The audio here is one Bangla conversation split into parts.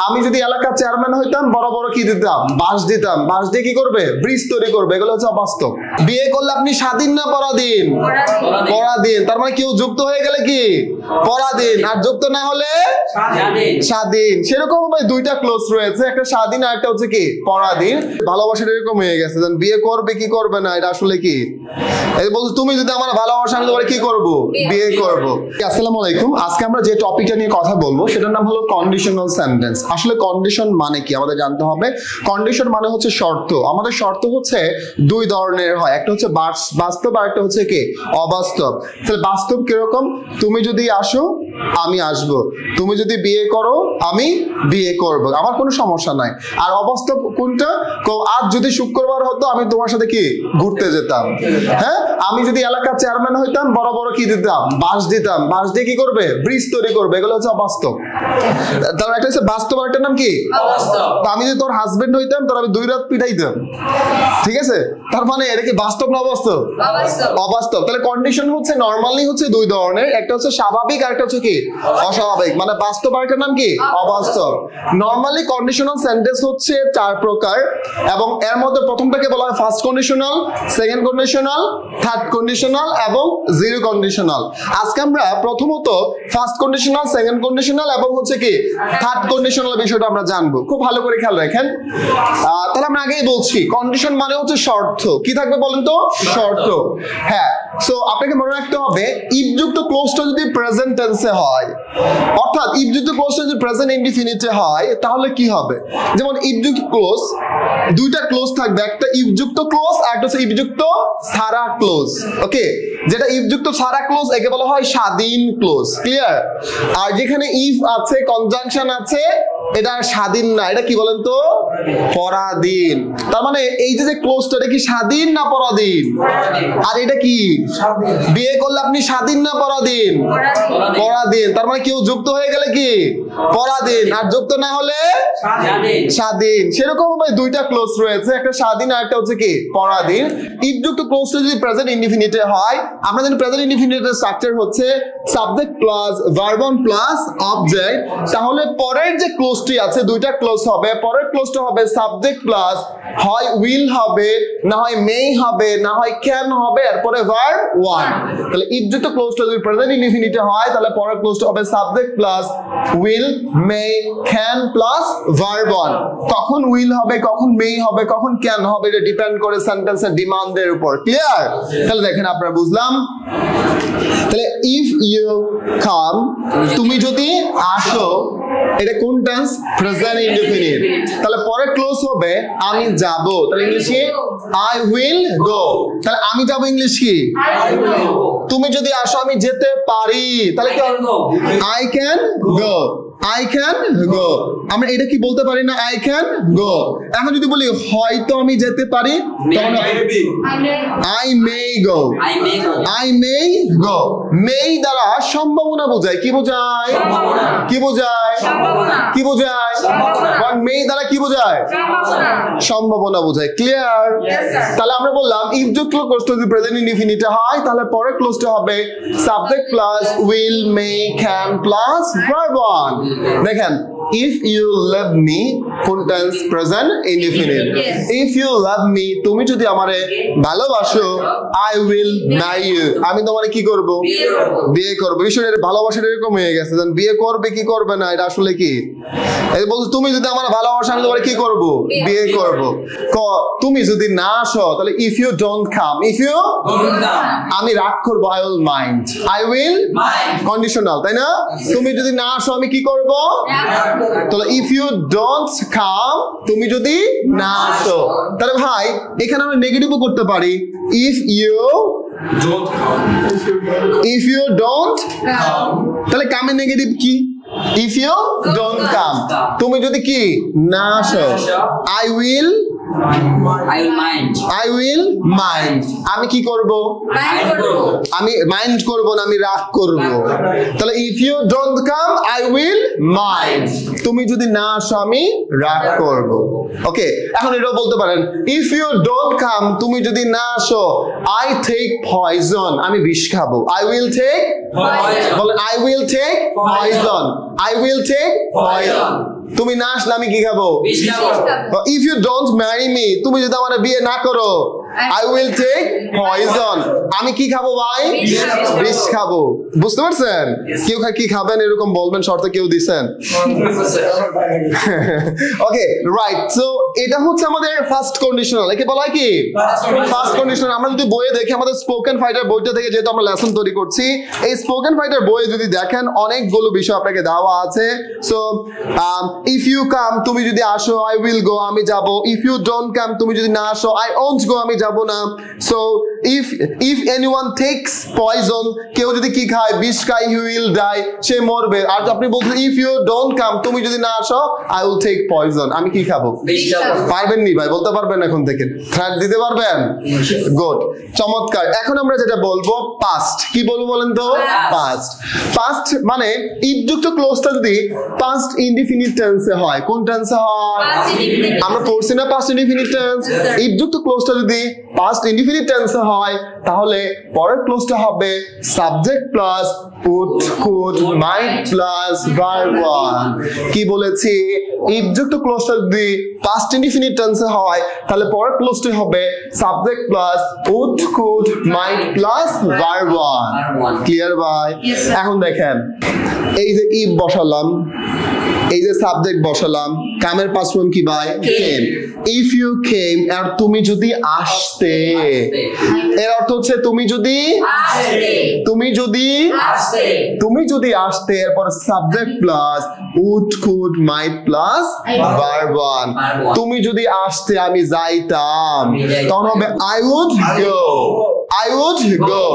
আমি যদি এলাকার চেয়ারম্যান হইতাম বড় বড় কি দিতাম, বাঁশ দিতাম। বাঁশ দিয়ে কি করবে, ব্রিজ তৈরি করবে। এগুলো হচ্ছে অবাস্তব। বিয়ে করলে আপনি স্বাধীন না পরাধীন? পরাধীন। তার মানে কেউ যুক্ত হয়ে গেলে কি পরাধীন, আর যুক্ত না হলে স্বাধীন। সেরকম ভাবে দুইটা ক্লোজ রয়েছে, একটা স্বাধীন আর একটা হচ্ছে কি পরাধীন। ভালোবাসাটা এরকম হয়ে গেছে, বিয়ে করবে কি করবে না, এটা আসলে কি বলছো তুমি যদি আমার ভালোবাসা, আমি তোমার কি করব, বিয়ে করব। আসসালামু আলাইকুম। আজকে আমরা যে টপিকটা নিয়ে কথা বলবো সেটার নাম হলো কন্ডিশনাল সেন্টেন্স। আসলে কন্ডিশন মানে কি আমাদের জানতে হবে। কন্ডিশন মানে হচ্ছে শর্ত। আমাদের শর্ত হচ্ছে দুই ধরনের হয়, একটা হচ্ছে বাস্তব আর একটা হচ্ছে কি অবাস্তব। তাহলে বাস্তব কিরকম, তুমি যদি আসো আমি আসব, তুমি যদি বিয়ে করো আমি বিয়ে করব, আমার কোনো সমস্যা নাই। আর অবাস্তব কোনটা, আজ যদি শুক্রবার হতো আমি তোমার সাথে কি ঘুরতে যেতাম। হ্যাঁ, আমি যদি এলাকার চেয়ারম্যান হইতাম বড় বড় কি দিতাম, বাঁশ দিতাম। বাঁশ দিয়ে কি করবে, ব্রিজ তৈরি করবে। এগুলো হচ্ছে অবাস্তব। তার একটা হচ্ছে বাস্তব, একটা নাম কি অবাস্তব। আমি যদি তোর হাজবেন্ড হইতাম তোর আমি 2 রাত পিটাইতাম, ঠিক আছে। তার মানে এটা কি বাস্তব না অবাস্তব? অবাস্তব। তাহলে কন্ডিশন হচ্ছে নরমালি হচ্ছে দুই ধরনের, একটা হচ্ছে স্বাভাবিক আর একটা হচ্ছে কি অস্বাভাবিক। মানে বাস্তব আর একটা নাম কি অবাস্তব। নরমালি কন্ডিশনাল সেন্টেন্স হচ্ছে 4 প্রকার, এবং এর মধ্যে প্রথমটাকে বলা হয় first conditional, second conditional, third conditional এবং জিরো কন্ডিশনাল। আজকে আমরা প্রথমত ফার্স্ট কন্ডিশনাল, সেকেন্ড কন্ডিশনাল এবং হচ্ছে কি থার্ড কন্ডিশনাল বিষয়টা আমরা জানবো। খুব ভালো করে খেয়াল রাখেন। তাহলে আমরা আগেই বলছি কন্ডিশন মানে হচ্ছে শর্ত। কি থাকবে বলেন তো, শর্ত। হ্যাঁ, সো আপনাকে মনে রাখতে হবে ইফ যুক্ত ক্লোজটা যদি প্রেজেন্ট টেন্সে হয়, অর্থাৎ ইফ যুক্ত ক্লোজটা যদি প্রেজেন্ট ইনডিফিনিটে হয় তাহলে কি হবে। যেমন ইফ যুক্ত ক্লোজ, দুইটা ক্লোজ থাকবে, একটা ইফ যুক্ত ক্লোজ আর একটা হচ্ছে ইফ যুক্ত ছাড়া ক্লোজ। ওকে, যেটা ইফ যুক্ত ছাড়া ক্লোজ একে বলা হয় স্বাধীন ক্লোজ। ক্লিয়ার? আর যেখানে ইফ আছে, কনজাংশন আছে, এটা স্বাধীন না, এটা কি বলেন তো পরাধীন। তার মানে এই যে ক্লোজটা, এটা কি স্বাধীন না পরাধীন? আর এটা কি বিয়ে করলে আপনি স্বাধীন না পরাধীন? পরাধীন। তার মানে কেউ যুক্ত হয়ে গেলে কি পরাধীন, আর যুক্ত না হলে স্বাধীন। সেরকম ভাবে দুইটা ক্লোজ রয়েছে, একটা স্বাধীন আর একটা হচ্ছে কি পরাধীন। ইফ যুক্ত ক্লোজটা যদি প্রেজেন্ট ইনডিফিনিটে হয়, আমরা জানি প্রেজেন্ট ইনডিফিনিটের স্ট্রাকচার হচ্ছে subject plus verb on plus object. তাহলে পরের যে ক্লোজটি আছে, দুইটা ক্লোজ হবে। পরের ক্লোজটা হবে সাবজেক্ট প্লাস হয় উইল হবে, না হয় মে হবে, না হয় ক্যান হবে, এরপরে ভার্ব ওয়ান। তাহলে ইফ যুক্ত ক্লোজটা যদি প্রেজেন্ট ইনডিফিনিটে হয় তাহলে পরের ক্লোজটা হবে subject plus will, May, can plus verb one. কখন উইল হবে, কখন মে হবে, কখন ক্যান হবে, এটা ডিপেন্ড করে সেন্টেন্সের ডিমান্ডের উপর। ক্লিয়ার? তাহলে দেখেন আপনারা বুঝলাম। তাহলে ইফ ইউ কাম, তুমি যদি আসো, এটা কোন টেন্স, প্রেজেন্ট ইনডিফিনিট। তাহলে পরে ক্লোজ হবে আমি যাব, তাহলে ইংলিশ কি আই উইল গো। তাহলে আমি যাব ইংলিশ কি আই উইল গো। তুমি যদি আসো আমি যেতে পারি, তাহলে কি I can go. I can go। আমরা এটা কি বলতে পারি না, I can go। এখন যদি বলি হয়তো আমি যেতে পারি, তখন I may go। I may go। may দ্বারা সম্ভাবনা বোঝায়। কি বোঝায়? কি বোঝায়? কি বোঝায়? may দ্বারা কি বোঝায়? সম্ভাবনা বোঝায়। ক্লিয়ার? তাহলে আমরা বললাম ইফ যুক্ত ক্লোজটা যদি প্রেজেন্ট ইনডিফিনিটে হয় তাহলে পরের ক্লোজটা হবে subject plus will, May, can plus verb one. দেখেন if you love me, কোন tense, present indefinite. if you love me, তুমি যদি আমারে ভালোবাসো, I will marry you, আমি তোমারে কি করব, বিয়ে করব। বিষয়টা ভালোবাসাটা এরকম হয়ে গেছে, বিয়ে করবে কি করবে না, এটা আসলে কি এই বলছো তুমি যদি আমার ভালোবাসো আমি তোমারে কি করব, বিয়ে করব। তুমি যদি না আসো তাহলে if you don't come, if you আমি রাগ করব, I will mind, I will conditional, তাই না? তুমি যদি না আসো আমি কি করব, তাহলে if you don't come, তুমি যদি না আসো। তাহলে ভাই এখানে আমরা নেগেটিভও করতে পারি, if you don't come, if you don't come। তাহলে কামের নেগেটিভ কি, if you don't come। তুমি যদি কি না আসো, I will mind, আমি কি করব, আমি মাইন্ড করব না, আমি রাগ করব। তাহলে if you don't come, I will mind, তুমি যদি না আসো আমি রাগ করব। ওকে, এখন এটাও বলতে পারেন if you don't come, তুমি যদি না আসো, I take poison, আমি বিষ খাবো। I will take poison, বলেন I will take poison, I will take poison। তুমি না আসলে আমি কি খাবো? If you don't marry me, তুমি যদি আমার বিয়ে না করো, I will take poison. আমি কি খাবো ভাই? বিষ খাবো। বুঝতে পারছেন? কেউ কি খাবেন এরকম বলবেন, শর্ত কেউ দিছেন? ওকে, রাইট। সো এটা হচ্ছে আমাদের ফার্স্ট কন্ডিশনাল। একে বলা হয় কি? First conditional. আমরা যদি বইয়ে দেখি, আমাদের স্পোকেন ফাইটার বইটা থেকে যেহেতু আমরা লেসন তৈরি করছি, এই স্পোকেন ফাইটার বইয়ে যদি দেখেন অনেকগুলো বিষয় আপনাকে দেওয়া আছে। সো ইফ ইউ কাম, তুমি যদি আসো, আই উইল গো, আমি যাব। ইফ ইউ ডোন্ট কাম, তুমি যদি না আসো, আই ওন্ট গো, আমি যাব না। So if anyone takes poison, কেউ যদি কি খায়, বিষ খায়, he will die, সে মরবে। আর আপনি বলছেন if you don't come, তুমি যদি না আসো, I will take poison, আমি কি খাবো? বিষ খাবো। পারবেন নি ভাই? বলতে পারবেন এখন থেকে? থ্রেট দিতে পারবেন? গুড, চমৎকার। এখন আমরা যেটা বলবো পাস্ট। কি বলবো বলেন তো? পাস্ট। পাস্ট মানে ইফযুক্ত ক্লোজটা যদি পাস্ট ইনডিফিনিট টেন্সে হয়, কোন টেন্সে হয়? আমরা পড়ছি না পাস্ট ইনডিফিনিট টেন্স। ইফযুক্ত ক্লোজটা যদি পাস্ট ইনডিফিনিট টেন্সে হয়, তাহলে পরের ক্লোজটা হবে subject plus would, could, might plus verb 1। কি বলেছি? ইফযুক্ত ক্লোজটা যদি পাস্ট ইনডিফিনিট টেন্সে হয়, তাহলে পরের ক্লোজটা হবে subject plus would, could, might plus verb 1। Clear ভাই? এখন দেখেন, এই যে ইফ বসালাম, এই যে সাবজেক্ট বসালাম, কামের পাস্ট ফর্ম কি ভাই? কেম। ইফ ইউ কেম, আর তুমি যদি আসতে, এর অর্থ হচ্ছে তুমি যদি আসতে, এরপর subject plus would, could, might plus verb 1। তুমি যদি আসতে আমি যাইতাম, তখন হবে I would go, I would go।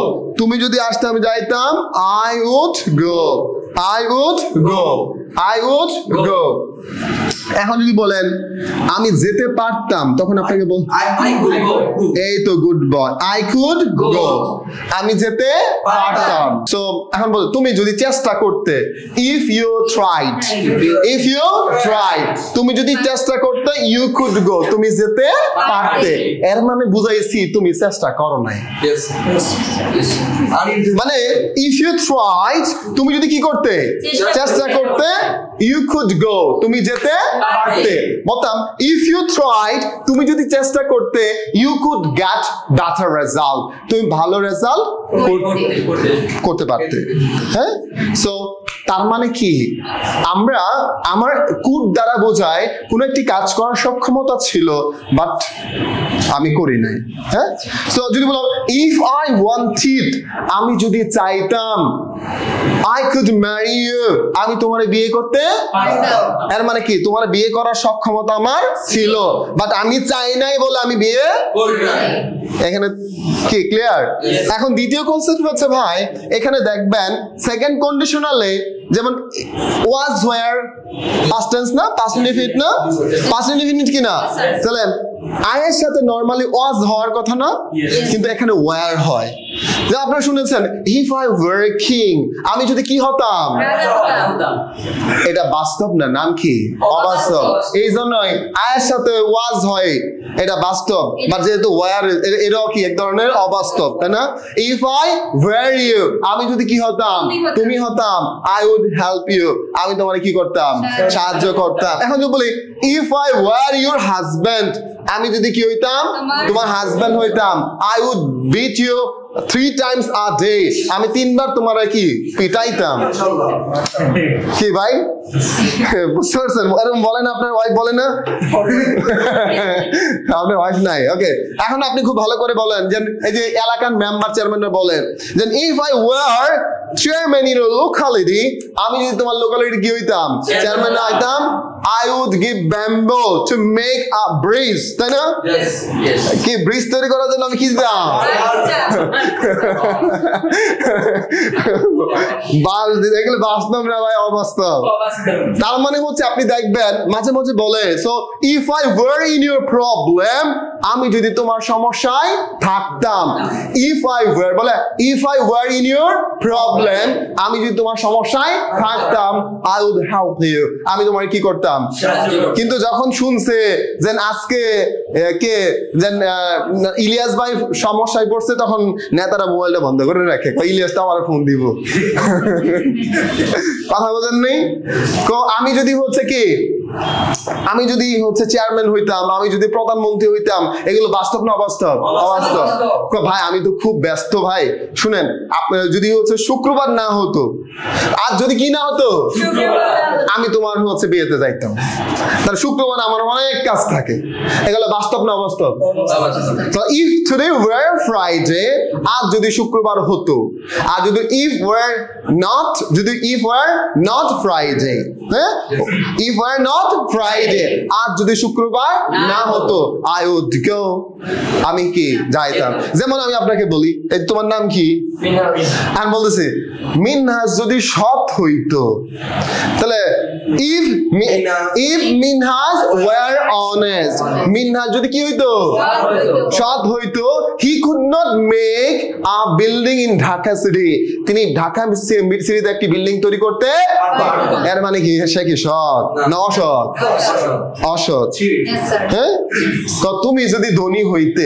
তুমি যদি আসতে আমি যাইতাম, I would go, I would go, I would go। এখন যদি বলেন আমি যেতে পারতাম, তখন আপনাকে বল এই তো good boy, I could go, আমি যেতে পারতাম। সো এখন বল তুমি যদি চেষ্টা করতে, if you tried, if you tried, তুমি যদি চেষ্টা করতে, you could go, তুমি যেতে পারতে। এর মানে বুঝাইছি তুমি চেষ্টা করো নাই। মানে if you tried, তুমি যদি কি করতে, চেষ্টা করতে, you could go, তুমি যেতে পারতে। বলতাম if you tried, তুমি যদি চেষ্টা করতে, you could get better result, তুমি ভালো রেজাল্ট করতে পারতে। হ্যাঁ, সো তার মানে কি, আমরা আমার কুড দ্বারা বোঝায় কোন একটি কাজ করার সক্ষমতা ছিল, বাট আমি করি নাই। হ্যাঁ, সো যদি বলো if I wanted, আমি যদি চাইতাম, I could marry you, আমি তোমারে বিয়ে করতে পারতাম। এর মানে কি, তোমার বিয়ে করার সক্ষমতা আমার ছিল, বাট আমি চাই নাই বলে আমি বিয়ে করি নাই। এখানে কি ক্লিয়ার? এখন দ্বিতীয় কনসেপ্ট হচ্ছে ভাই, এখানে দেখবেন সেকেন্ড কন্ডিশনালে যেমন was where past tense না, past indefinite না, past indefinite কি না? চলেন I এর সাথে নরমালি was হওয়ার কথা না, কিন্তু এখানে where হয়। যে আপনারা শুনেছেন if I were a king, আমি যদি কি হতাম, এটা বাস্তব না, নাম কি? অবাস্তব। এই জন্যই I এর সাথে was হয়, এটা বাস্তব, বাট যেহেতু where এটাও কি এক ধরনের অবাস্তব, তাই না? if I were you, আমি যদি কি হতাম, তুমি হতাম, I would help you, আমি তোমারে কি করতাম, সাহায্য করতাম। এখন যদি বলি if I were your husband, আমি যদি কি হইতাম, তোমার হাজবেন্ড হইতাম, I would beat you 3 times a day, আমি 3 বার তোমার কি পিটাইতাম। কি ভাই বুঝতে পারছেন? এরকম বলেন আপনার ওয়াইফ বলে না? আপনার ওয়াইফ নাই, ওকে। এখন আপনি খুব ভালো করে বলেন যে এই যে এলাকার মেম্বার চেয়ারম্যানরা বলেন যে if I were chairman in a locality, আমি যদি তোমার লোকালিটি কি হইতাম, চেয়ারম্যান হইতাম, I would give bamboo to make a bridge, তাই না? কি ব্রিজ তৈরি করার জন্য আমি কি দিতাম? এগুলো বাস্তব না ভাই, অবাস্তব। তার মানে হচ্ছে আপনি দেখবেন মাঝে মাঝে বলে so if I were in your problem, আমি যদি তোমার সমস্যায় থাকতাম, if I were বলে if I were in your problem, আমি যদি তোমার সমস্যায় থাকতাম, I would help you, আমি তোমার কি করতাম, কিন্তু যখন শুনছে যে আজকে কে যেন ইলিয়াস ভাই সমস্যায় পড়ছে, তখন নেতারা মোবাইলটা বন্ধ করে রাখে, ইলিয়াস তো আমার ফোন দিব। কথা বলেন নেই? আমি যদি হচ্ছে কি আমি যদি হচ্ছে চেয়ারম্যান হইতাম, আমি যদি প্রধানমন্ত্রী হইতাম, এগুলো বাস্তব না অবাস্তব? অবাস্তব। ভাই আমি তো খুব ব্যস্ত ভাই। শুনেন, আপনার যদি হচ্ছে শুক্রবার না হতো, আর যদি কি না হতো, আমি তোমার হচ্ছে বিয়েতে যাইতাম, তার শুক্রবার আমার অনেক কাজ থাকে। এগুলো বাস্তব না অবাস্তব? তো if today were Friday, আজ যদি শুক্রবার হতো, আর যদি if were not Friday, হ্যাঁ, if were not Friday, আজ যদি শুক্রবার না হতো, I would go, আমি কি যাইতাম। যেমন আমি আপনাকে বলি, এই তোমার নাম কি? আর বলতেছি মিনহাজ যদি সৎ হইতো, তাহলে if Minhaj were honest, Minhaj যদি কি হইতো? সৎ হইতো, he could not make a building in Dhaka city, তিনি ঢাকা সিটিতে একটি বিল্ডিং তৈরি করতে পারতেন। এর মানে কি সে কি সৎ না অসৎ? অসৎ। হ্যাঁ, তুমি যদি ধনী হইতে,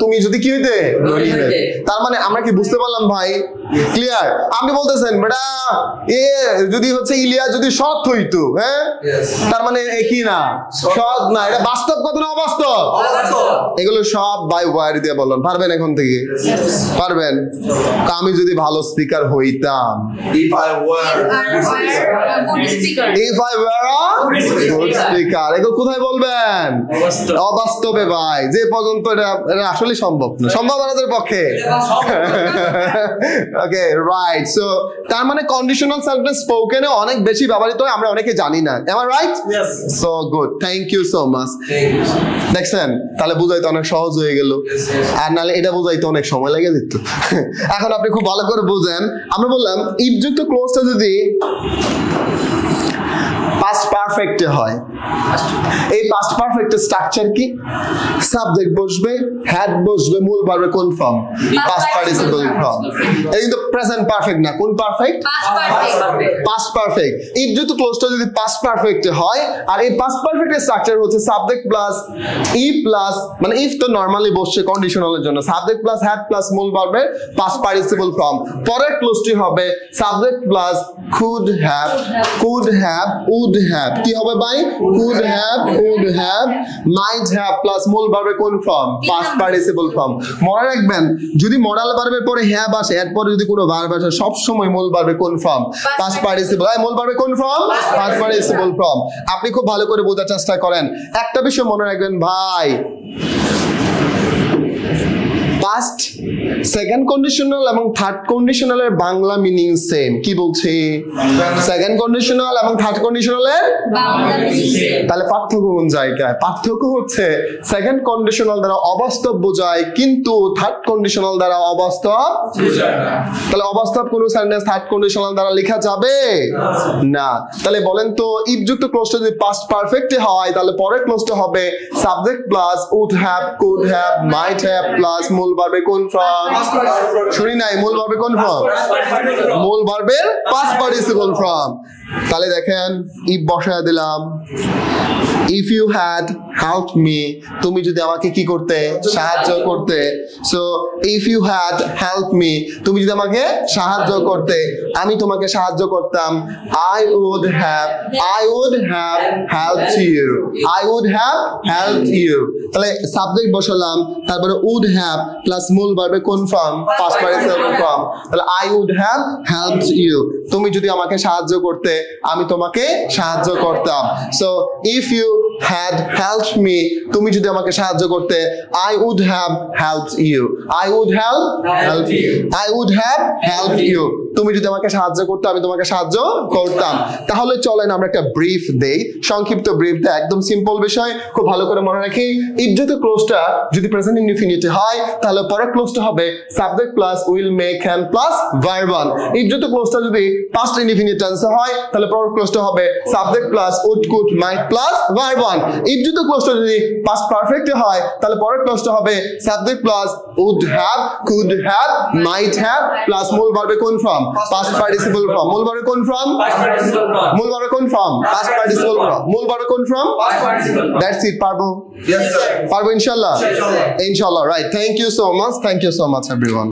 তুমি যদি কি হইতে? ধনী হইতে। তার মানে আমরা কি বুঝতে পারলাম ভাই? ক্লিয়ার? আপনি বলতেছেন বেটা এ যদি হচ্ছে ইলিয়া যদি সৎ হইতো, হ্যাঁ, তার মানে কি না? সৎ না। এটা বাস্তব কথা না অবাস্তব? এগুলো সব ভাই ওয়ারি দিয়ে বললাম। পারবেন এখন থেকে? পারবেন? আমি যদি ভালো স্পিকার হইতাম, if I were a good speaker, এগুলো কোথায় বলবেন? অবাস্তবে ভাই। যে পর্যন্ত এটা আসলে সম্ভব না, সম্ভব আমাদের পক্ষে। ওকে, রাইট। সো তার মানে কন্ডিশনাল সেন্টেন্স স্পোকেনে অনেক বেশি ব্যবহৃত হয়, আমরা অনেকে জানি না। Am I right? So good, thank you so much. দেখছেন, তাহলে বুঝাইতে অনেক সহজ হয়ে গেল, আর নাহলে এটা বুঝাইতে অনেক সময় লেগে যেত। এখন আপনি খুব ভালো করে বুঝেন। আমরা বললাম ইফ যুক্ত ক্লোজটা যদি পাস্ট পারফেক্টে হয়, এই পাস্ট পারফেক্টের স্ট্রাকচার কি? সাবজেক্ট বসবে, হ্যাড বসবে, মূল ভার্বে কোন ফর্ম? Past participle form. এই কিন্তু প্রেজেন্ট পারফেক্ট না, কোন পারফেক্ট? Past perfect. ইফ যুক্ত ক্লোজটা যদি পাস্ট পারফেক্টে হয়, আর এই পাস্ট পারফেক্টের স্ট্রাকচার হচ্ছে সাবজেক্ট প্লাস ই প্লাস, মানে ইফ তো নরমালি বসছে কন্ডিশনালের জন্য, সাবজেক্ট প্লাস হ্যাড প্লাস মূল ভার্বের পাস্ট পার্টিসিপল ফর্ম। পরের ক্লোজটি হবে subject plus could have, would have, কি হবে ভাই? could have, might have plus মূল ভার্বের কোন ফর্ম? Past participle form. মনে রাখবেন, যদি মডাল ভার্বের পরে হ্যাভ আসে, এরপরে যদি কোনো ভার্ব আসে, সব সময় মূল ভার্বের কোন ফর্ম? Past participle. মূল ভার্বের কোন ফর্ম? Past participle form. আপনি খুব ভালো করে বোঝার চেষ্টা করেন। একটা বিষয় মনে রাখবেন ভাই, পাস্ট সেকেন্ড কন্ডিশনাল এবং থার্ড কন্ডিশনালের বাংলা মিনিং সেম। কি বলছি? সেকেন্ড কন্ডিশনাল এবং থার্ড কন্ডিশনালের বাংলা মিনিং সেম। তাহলে পার্থক্য কোন জায়গায়? পার্থক্য হচ্ছে সেকেন্ড কন্ডিশনাল দ্বারা অবাস্তব বোঝায়, কিন্তু থার্ড কন্ডিশনাল দ্বারা অবাস্তব বোঝায় না। তাহলে অবাস্তব কোন সেন্টেন্স থার্ড কন্ডিশনাল দ্বারা লেখা যাবে না। তাহলে বলেন তো, ইফ যুক্ত ক্লোজটা যদি পাস্ট পারফেক্টে হয়, তাহলে পরের ক্লোজটা হবে subject plus would have, could have, might have plus মূল ভার্বে কোন ফর্ম? শুনি নাই, মূল ভার্বে কোন ফর্ম? মূল ভার্বের পাস্ট পার্টিসিপল ফর্ম। তাহলে দেখেন, ইফ বসায় দিলাম, if you had helped me, তুমি যদি আমাকে কি করতে? সাহায্য করতে। So if you had helped me, তুমি যদি আমাকে সাহায্য করতে, আমি তোমাকে সাহায্য করতাম। I would have helped you, I would have helped you। তাহলে সাবজেক্ট বসালাম, তারপরে would have প্লাস মূল ভার্বে কোন ফর্ম? Past participle form. তাহলে I would have helped you, তুমি যদি আমাকে সাহায্য করতে, আমি তোমাকে সাহায্য করতাম। So if you had helped me, তুমি যদি আমাকে সাহায্য করতে, I would have helped you, I would have helped you, তুমি যদি আমাকে সাহায্য করতে, আমি তোমাকে সাহায্য করতাম। তাহলে চলেন আমরা একটা ব্রিফ দেই, সংক্ষিপ্ত ব্রিফ দেই, একদম সিম্পল বিষয়, খুব ভালো করে মনে রাখি। ইফ যুক্ত ক্লোজটা যদি প্রেজেন্ট ইনডিফিনিট হয়, তাহলে পরের ক্লোজটা হবে subject plus will, May, can plus verb one. If যুক্ত ক্লোজটা যদি পাস্ট ইনডিফিনিট টেন্সে হয়, তাহলে পরের ক্লোজটা হবে subject plus would, could, might plus verb one. If যুক্ত ক্লোজটা যদি পাস্ট পারফেক্টে হয়, তাহলে পরের ক্লোজটা হবে subject plus would have, could have, might have plus মূল ভার্বে কোন ফর্ম? Past participle form. মূল ভার্বে কোন ফর্ম? মূল ভার্বে কোন ফর্ম? Past participle form. মূল ভার্বে কোন ফর্ম? That's it. পারবো? পারবো ইনশাআল্লাহ। ইনশাআল্লাহ। Right, thank you so much, everyone.